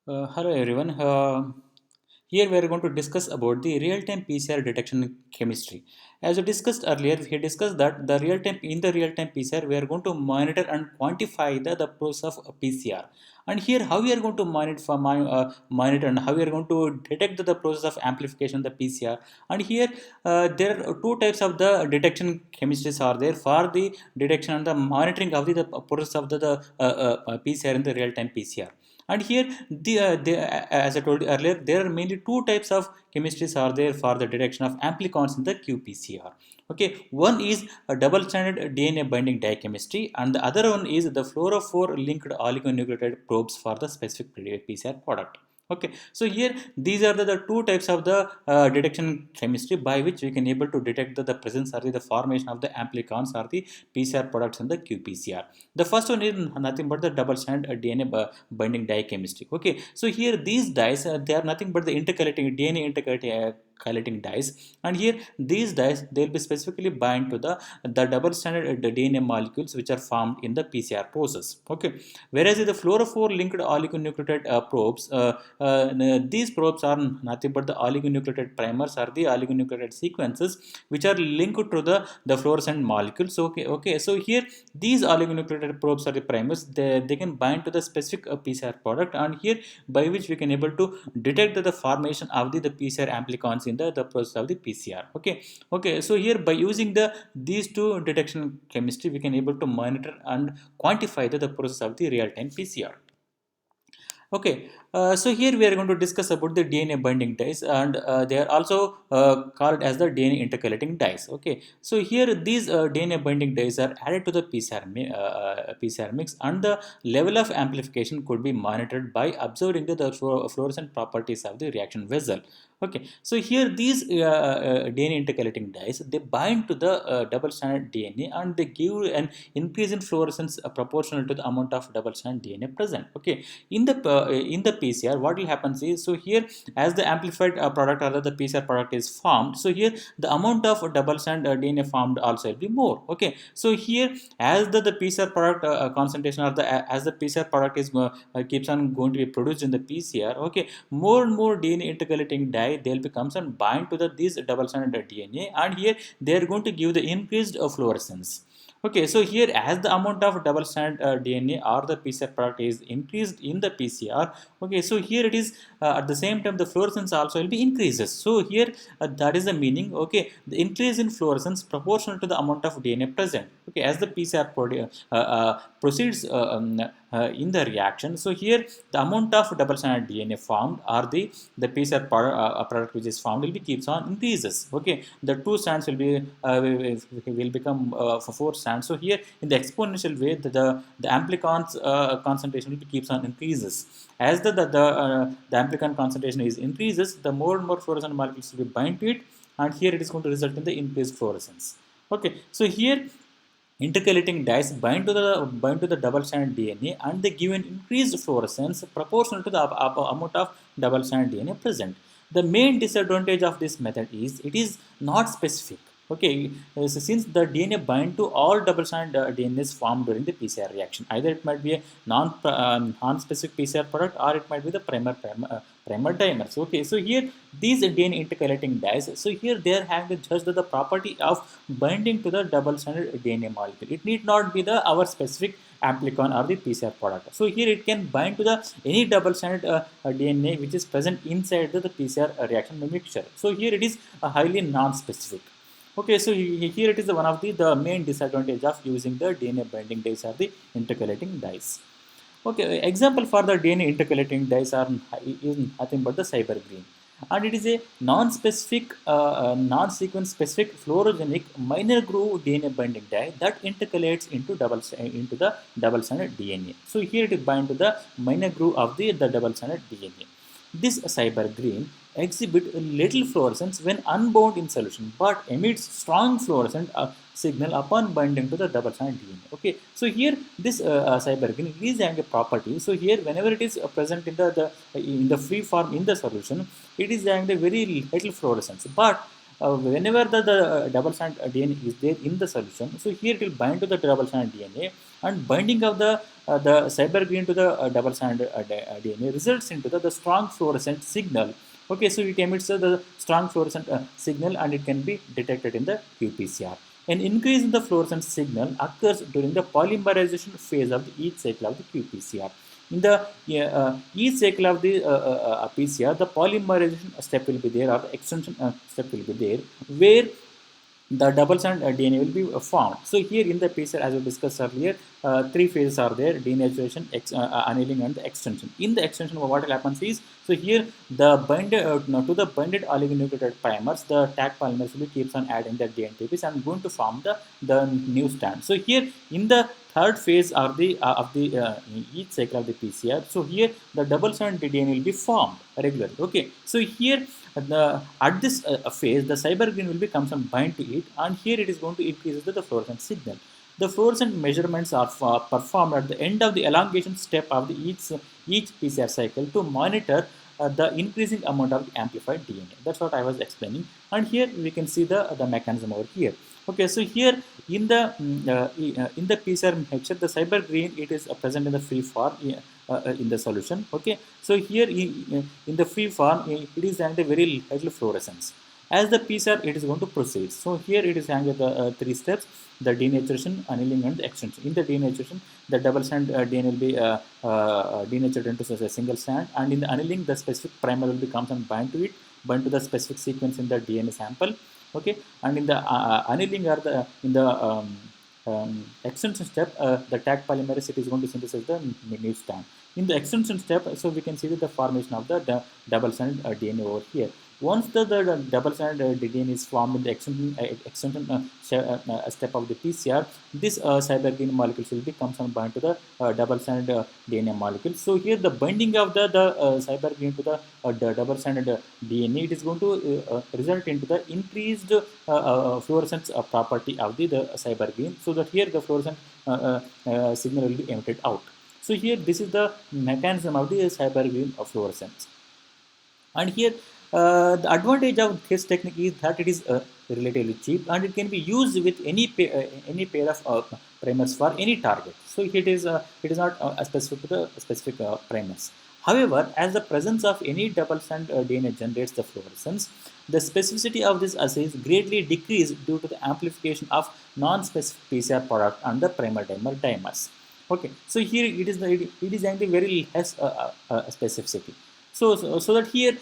Hello everyone. Here we are going to discuss about the real-time PCR detection chemistry. As we discussed earlier, we had discussed that the real-time PCR we are going to monitor and quantify the process of PCR. And here how we are going to monitor and how we are going to detect the process of amplification of the PCR. And here there are two types of the detection chemistries are there for the detection and the monitoring of the process of the PCR in the real-time PCR. And here as I told you earlier, there are mainly two types of chemistries are there for the detection of amplicons in the qPCR. Okay, one is a double stranded DNA binding dye chemistry, and the other one is the fluorophore linked oligonucleotide probes for the specific PCR product. Okay, so here these are the two types of the detection chemistry by which we can able to detect the presence or the formation of the amplicons or the PCR products in the qPCR. The first one is nothing but the double strand DNA binding dye chemistry. Okay, so here these dyes they are nothing but the intercalating DNA intercalating dyes, and here these dyes they will be specifically bind to the double stranded the DNA molecules which are formed in the PCR process. Okay, whereas in the fluorophore linked oligonucleotide probes, these probes are nothing but the oligonucleotide primers or the oligonucleotide sequences which are linked to the fluorescent molecules. Okay, so here these oligonucleotide probes are the primers. They can bind to the specific PCR product, and here by which we can able to detect the formation of the PCR amplicons in the process of the PCR. Okay, so here by using these two detection chemistry we can able to monitor and quantify the process of the real-time PCR. Okay, so here we are going to discuss about the DNA binding dyes, and they are also called as the DNA intercalating dyes. Okay, so here these DNA binding dyes are added to the PCR mix, and the level of amplification could be monitored by observing the fluorescent properties of the reaction vessel. Okay, so here these DNA intercalating dyes they bind to the double stranded DNA, and they give an increase in fluorescence proportional to the amount of double stranded DNA present. Okay, in the PCR what will happen is, so here as the amplified product or the PCR product is formed, so here the amount of double strand DNA formed also will be more. Okay, so here as the PCR product concentration or as the PCR product is keeps on going to be produced in the PCR. Okay, more and more DNA intercalating dye they'll becomes and bind to these double stranded DNA, and here they are going to give the increased fluorescence. Okay, so here as the amount of double strand DNA or the PCR product is increased in the PCR, okay, so here it is at the same time the fluorescence also will be increases. So here that is the meaning. Okay, the increase in fluorescence proportional to the amount of DNA present. Okay, as the PCR proceeds in the reaction, so here the amount of double stranded DNA formed or the PCR product which is formed will be keeps on increases. Okay, the two strands will be will become four strands. So here in the exponential way the amplicons concentration will be keeps on increases. As the amplicon concentration is increases, the more and more fluorescent molecules will be bind to it, and here it is going to result in the increased fluorescence. Okay, so here intercalating dyes bind to the double stranded DNA, and they give an increased fluorescence proportional to the amount of double stranded DNA present. The main disadvantage of this method is it is not specific. Okay, so since the DNA bind to all double stranded DNAs formed during the PCR reaction, either it might be a non-specific PCR product or it might be the primer dimers. Okay, so here these DNA intercalating dyes, so here they are having just the property of binding to the double stranded DNA molecule. It need not be the our specific amplicon or the PCR product. So here it can bind to the any double stranded DNA which is present inside the PCR reaction mixture. So here it is highly non-specific. Okay, so here it is one of the main disadvantage of using the DNA binding dyes or the intercalating dyes. Okay, example for the DNA intercalating dyes are is nothing but the cybergreen, and it is a non-specific, non-sequence specific fluorogenic minor groove DNA binding dye that intercalates into the double-stranded DNA. So here it is bind to the minor groove of the double-stranded DNA. This cybergreen exhibit little fluorescence when unbound in solution, but emits strong fluorescent signal upon binding to the double-stranded DNA. Okay, so here this cybergreen is having a property. So here whenever it is present in the free form in the solution, it is having a very little fluorescence. But whenever the double strand DNA is there in the solution, so here it will bind to the double strand DNA, and binding of the cyber green to the double strand DNA results into the strong fluorescent signal. Okay, so it emits the strong fluorescent signal, and it can be detected in the qPCR. An increase in the fluorescent signal occurs during the polymerization phase of each cycle of the qPCR. In the each cycle of the PCR, the polymerization step will be there, or the extension step will be there, where the double strand DNA will be formed. So here in the PCR, as we discussed earlier, three phases are there: denaturation, annealing, and the extension. In the extension, what will happen is, so here the to the binded oligonucleotide primers, the Taq polymers will keeps on adding the DNTPs and going to form the new strand. So here in the third phase of the each cycle of the PCR, so here the double strand DNA will be formed regularly. Okay, so here at this phase, the cyber green will be comes and bind to it, and here it is going to increase the fluorescent signal. The fluorescent measurements are performed at the end of the elongation step of the each PCR cycle to monitor the increasing amount of the amplified DNA. That's what I was explaining, and here we can see the mechanism over here. Okay, so here in the PCR mixture, the cyber green, it is present in the free form in the solution. Okay, so here in the free form, it is having a very little fluorescence. As the PCR, it is going to proceed. So here it is having the three steps: the denaturation, annealing, and the extension. In the denaturation, the double strand DNA will be denatured into a single strand, and in the annealing, the specific primer will become and bind to the specific sequence in the DNA sample. Okay, and in the annealing, or the in the extension step, the Taq polymerase, it is going to synthesize the new strand. In the extension step, so we can see that the formation of the double strand DNA over here. Once the double strand DNA is formed in the extension step of the PCR, this cybergreen molecules will be comes and bind to the double strand DNA molecule. So here the binding of the cybergreen to the double strand DNA, it is going to result into the increased fluorescence property of the cybergreen, so that here the fluorescent signal will be emitted out. So here this is the mechanism of the cybergreen fluorescence. And here the advantage of this technique is that it is relatively cheap, and it can be used with any pair of primers for any target. So it is not specific to the specific primers. However, as the presence of any double strand DNA generates the fluorescence, the specificity of this assay is greatly decreased due to the amplification of non-specific PCR product and the primer dimer dimers. Okay, so here it is actually very less specificity. So that here,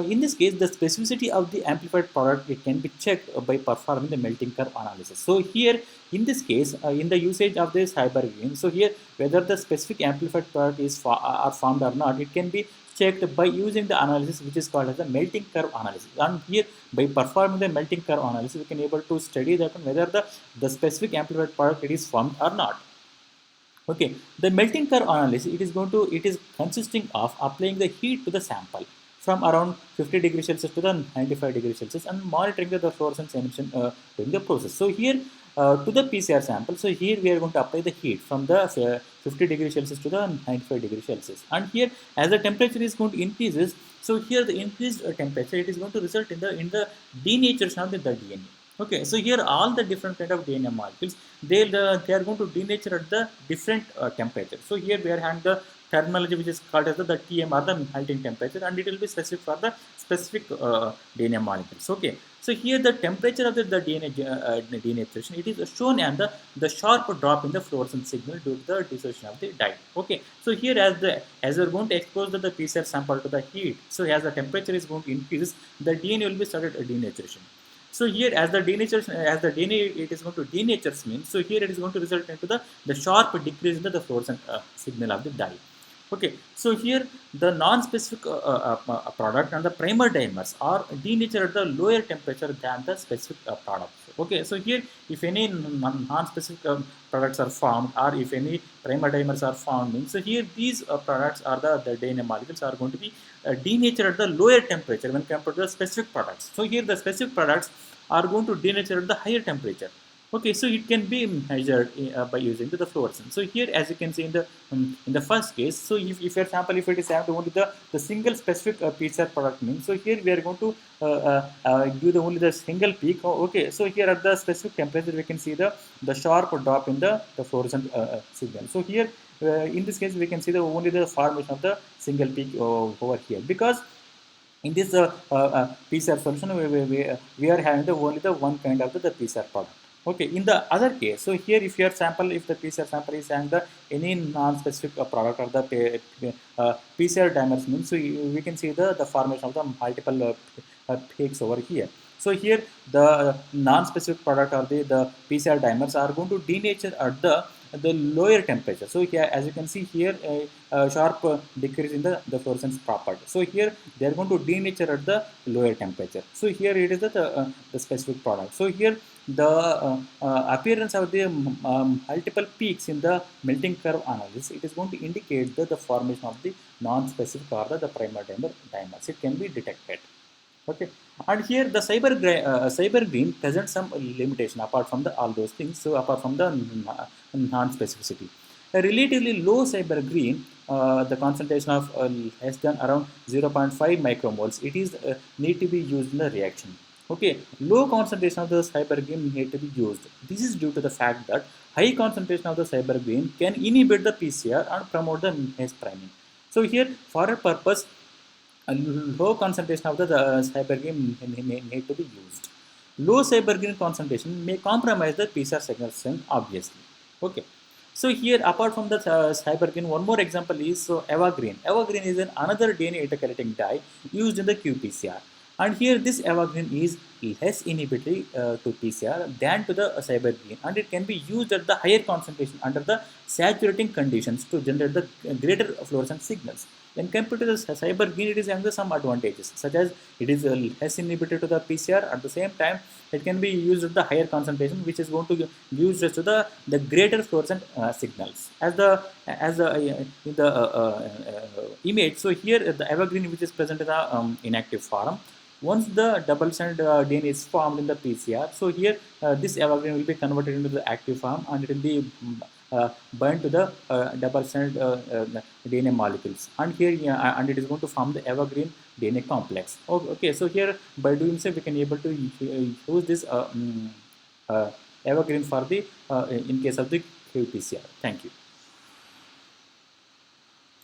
in this case, the specificity of the amplified product, it can be checked by performing the melting curve analysis. So here, in this case, in the usage of this cybergreen, so here whether the specific amplified product is are formed or not, it can be checked by using the analysis which is called as the melting curve analysis. And here, by performing the melting curve analysis, we can able to study that whether the specific amplified product it is formed or not. Okay, the melting curve analysis, it is consisting of applying the heat to the sample from around 50 degrees Celsius to the 95 degrees Celsius, and monitoring the fluorescence emission during the process. So here to the PCR sample, so here we are going to apply the heat from the 50 degrees Celsius to the 95 degrees Celsius, and here as the temperature is going to increases, so here the increased temperature, it is going to result in the denaturation of the DNA. Okay, so here all the different kind of DNA molecules, they are going to denature at the different temperature. So here we are having the terminology which is called as the TM, or the melting temperature, and it will be specific for the specific DNA molecules. Okay, so here the temperature of the DNA denaturation, it is shown, and the sharp drop in the fluorescence signal due to the dissociation of the dye. Okay, so here as we are going to expose the PCR sample to the heat, so as the temperature is going to increase, the DNA will be started denaturation. So here as the DNA it is going to denature means, so here it is going to result into the sharp decrease in the fluorescent signal of the dye. Okay, so here the non-specific product and the primer dimers are denatured at the lower temperature than the specific products. Okay, so here if any non-specific products are formed, or if any primer dimers are formed, means, so here these products, or the DNA molecules, are going to be denatured at the lower temperature when compared to the specific products. So here the specific products are going to denature at the higher temperature. Okay, so it can be measured by using the fluorescence. So here, as you can see in the first case, so if for example, if it is having only the single specific PCR product means, so here we are going to do only the single peak. Oh, okay, so here at the specific temperature, we can see the sharp drop in the fluorescent signal. So here, in this case, we can see the only the formation of the single peak over here, because in this PCR solution, we are having the only the one kind of the PCR product. Okay, in the other case, so here if your sample, if the PCR sample is having the any non-specific product or the PCR dimers means, so we can see the formation of the multiple peaks over here. So here the non-specific product or the PCR dimers are going to denature at the lower temperature. So here, as you can see here, a sharp decrease in the fluorescence property. So here they are going to denature at the lower temperature. So here it is the specific product. So here the appearance of the multiple peaks in the melting curve analysis, it is going to indicate the formation of the non-specific or the primer dimers. It can be detected. Okay, and here the cyber green presents some limitation apart from the all those things. So apart from the non-specificity, a relatively low cyber green, the concentration of less than around 0.5 micromoles, it is need to be used in the reaction. Okay, low concentration of the cyber green need to be used. This is due to the fact that high concentration of the cyber green can inhibit the PCR and promote the mass priming. So here, for a purpose, a low concentration of the cybergreen need to be used. Low cybergreen concentration may compromise the PCR signal strength, obviously. Okay. So here, apart from the cybergreen, one more example is evergreen. Evergreen is another DNA intercalating dye used in the qPCR. And here, this evergreen is less inhibitory to PCR than to the cybergreen, and it can be used at the higher concentration under the saturating conditions to generate the greater fluorescent signals. When compared to the cybergreen, it is having some advantages, such as it is less inhibited to the PCR. At the same time, it can be used at the higher concentration, which is going to be used to the greater fluorescent signals. In the image, so here the evergreen, which is present in the inactive form. Once the double-stranded DNA is formed in the PCR, so here this evergreen will be converted into the active form, and it will be bind to the double-stranded DNA molecules, and here and it is going to form the evergreen DNA complex. Okay, so here by doing so, we can able to use this evergreen for the in case of the qPCR. Thank you.